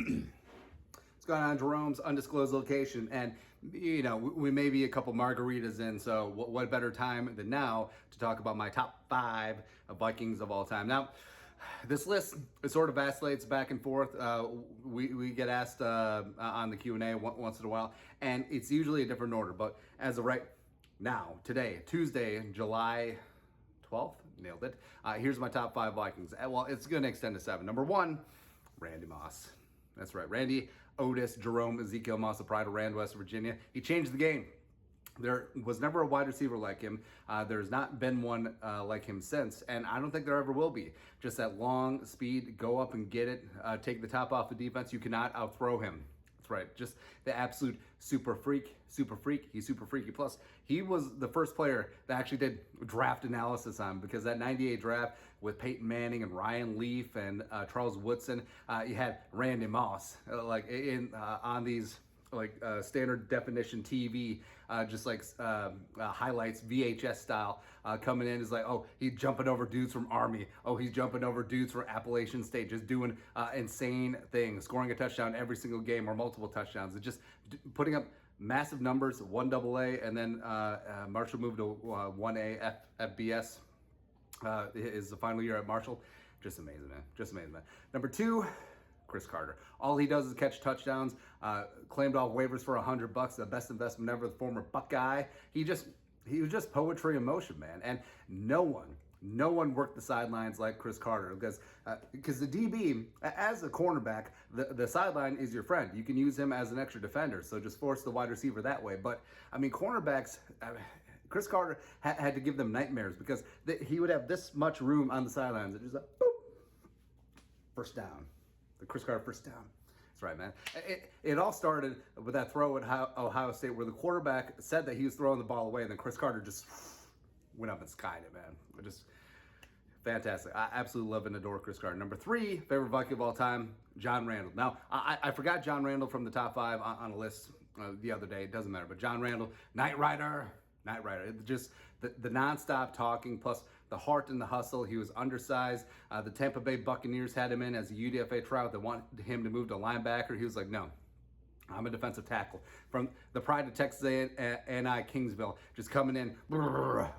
What's going on, Jerome's undisclosed location? And, we may be a couple margaritas in, so what better time than now to talk about my top 5 Vikings of all time. Now, this list, it sort of vacillates back and forth. We get asked on the Q&A once in a while, and it's usually a different order. But as of right now, today, Tuesday, July 12th, nailed it. Here's my top 5 Vikings. Well, it's going to extend to 7. Number 1, Randy Moss. That's right, Randy, Otis, Jerome, Ezekiel Moss, the pride of Randle, West Virginia. He changed the game. There was never a wide receiver like him. There's not been one like him since, and I don't think there ever will be. Just that long speed, go up and get it, take the top off the defense. You cannot outthrow him. That's right, just the absolute super freak. He's super freaky. Plus, he was the first player that actually did draft analysis on him, because that 98 draft with Peyton Manning and Ryan Leaf and Charles Woodson, you had Randy Moss on these standard definition TV, highlights VHS style, coming in is like, oh, he's jumping over dudes from Army. Oh, he's jumping over dudes from Appalachian State, just doing insane things, scoring a touchdown every single game or multiple touchdowns. It's just putting up massive numbers, 1 AA, and then Marshall moved to 1A FBS. Is the final year at Marshall. Just amazing, man. Number 2, Cris Carter. All he does is catch touchdowns, claimed off waivers for $100, the best investment ever, the former Buckeye. He was just poetry in motion, man. And no one worked the sidelines like Cris Carter, because the DB, as a cornerback, the sideline is your friend. You can use him as an extra defender, so just force the wide receiver that way. But, cornerbacks, Cris Carter had to give them nightmares, because he would have this much room on the sidelines. It's just like, boop, first down. The Cris Carter first down. That's right, man. It all started with that throw at Ohio State, where the quarterback said that he was throwing the ball away, and then Cris Carter just went up and skied it, man. Just fantastic. I absolutely love and adore Cris Carter. Number 3, favorite Viking of all time, John Randle. Now, I forgot John Randle from the top 5 on a list the other day. It doesn't matter. But John Randle, Knight Rider. It's just the nonstop talking, plus the heart and the hustle. He was undersized. The Tampa Bay Buccaneers had him in as a UDFA tryout. They wanted him to move to linebacker. He was like, no, I'm a defensive tackle. From the pride of Texas A&I Kingsville, just coming in,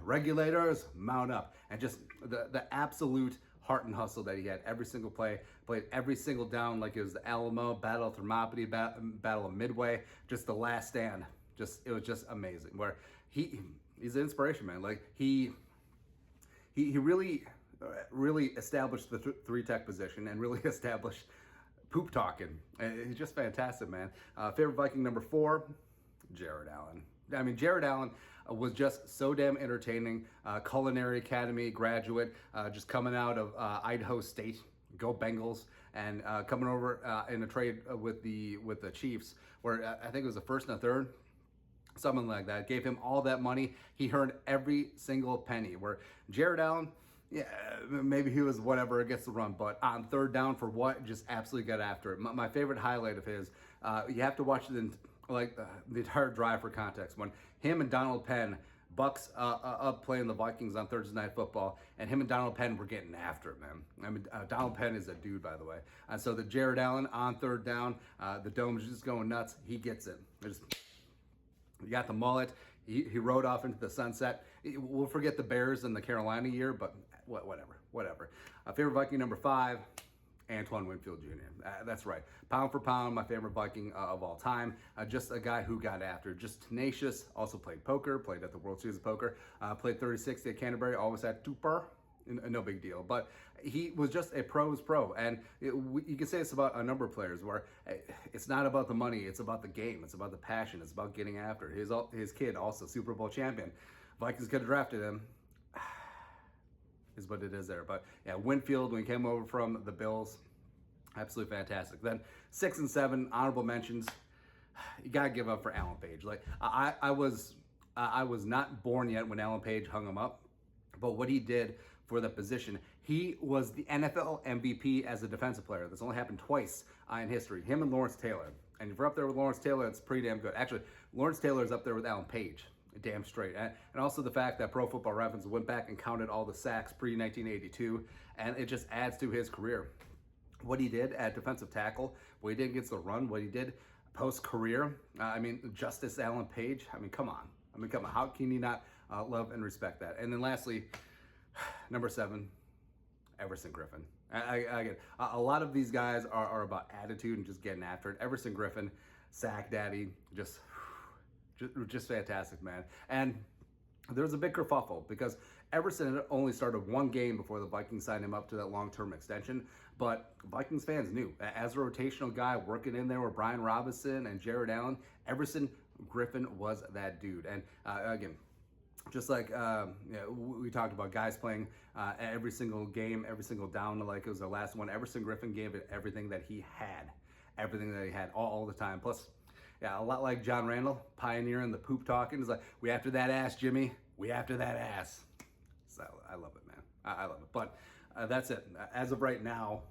regulators, mount up. And just the absolute heart and hustle that he had every single play, played every single down like it was the Alamo, Battle of Thermopylae, Battle of Midway, just the last stand. It was just amazing. Where he's an inspiration, man. Like he really established the 3-tech position and really established poop talking. He's just fantastic, man. Favorite Viking number 4, Jared Allen. Jared Allen was just so damn entertaining. Culinary Academy graduate, just coming out of Idaho State. Go Bengals, and coming over in a trade with the Chiefs, where I think it was a first and a third. Something like that. Gave him all that money. He earned every single penny. Where Jared Allen, yeah, maybe he was whatever against the run, but on third down for what, just absolutely got after it. My favorite highlight of his, you have to watch the entire drive for context. When him and Donald Penn, Bucks up playing the Vikings on Thursday Night Football, and him and Donald Penn were getting after it, man. Donald Penn is a dude, by the way. And so the Jared Allen on third down, the dome's just going nuts. He gets it. You got the mullet. He rode off into the sunset. We'll forget the Bears and the Carolina year, but whatever. Favorite Viking number 5, Antoine Winfield Jr. That's right. Pound for pound, my favorite Viking of all time. Just a guy who got after, just tenacious. Also played poker, played at the World Series of Poker. Played 30-60 at Canterbury, always had Tupper. No big deal, but he was just a pro's pro, and you can say this about a number of players, where it's not about the money, it's about the game, it's about the passion, it's about getting after. His kid, also Super Bowl champion. Vikings could have drafted him, is what it is there. But yeah, Winfield, when he came over from the Bills, absolutely fantastic. Then 6 and 7 honorable mentions. You gotta give up for Alan Page. I was not born yet when Alan Page hung him up. But what he did for the position, he was the NFL MVP as a defensive player. This only happened twice in history. Him and Lawrence Taylor. And if you're up there with Lawrence Taylor, it's pretty damn good. Actually, Lawrence Taylor is up there with Alan Page. Damn straight. And also the fact that Pro Football Reference went back and counted all the sacks pre-1982, and it just adds to his career. what he did at defensive tackle, what he did against the run, what he did post-career. I mean, Justice Allen Page. I mean, come on. How can you not love and respect that? And then lastly, number 7, Everson Griffin. Again, a lot of these guys are about attitude and just getting after it. Everson Griffin, sack daddy, just fantastic, man. And there was a big kerfuffle because Everson had only started 1 game before the Vikings signed him up to that long-term extension. But Vikings fans knew, as a rotational guy working in there with Brian Robinson and Jared Allen, Everson Griffin was that dude. And again, just like we talked about guys playing every single game, every single down like it was their last one, Everson Griffin gave it everything that he had all the time. Plus, yeah, a lot like John Randle, pioneering the poop talking. It's like, we after that ass, Jimmy. We after that ass. So I love it, man. I love it. But that's it. As of right now,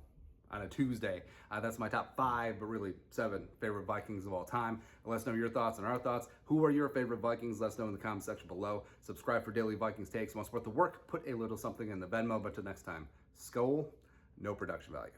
on a Tuesday, that's my top 5, but really 7 favorite Vikings of all time. Let us know your thoughts and our thoughts. Who are your favorite Vikings? Let us know in the comment section below. Subscribe for daily Vikings takes. Want to support the work? Put a little something in the Venmo. But till next time, Skol, no production value.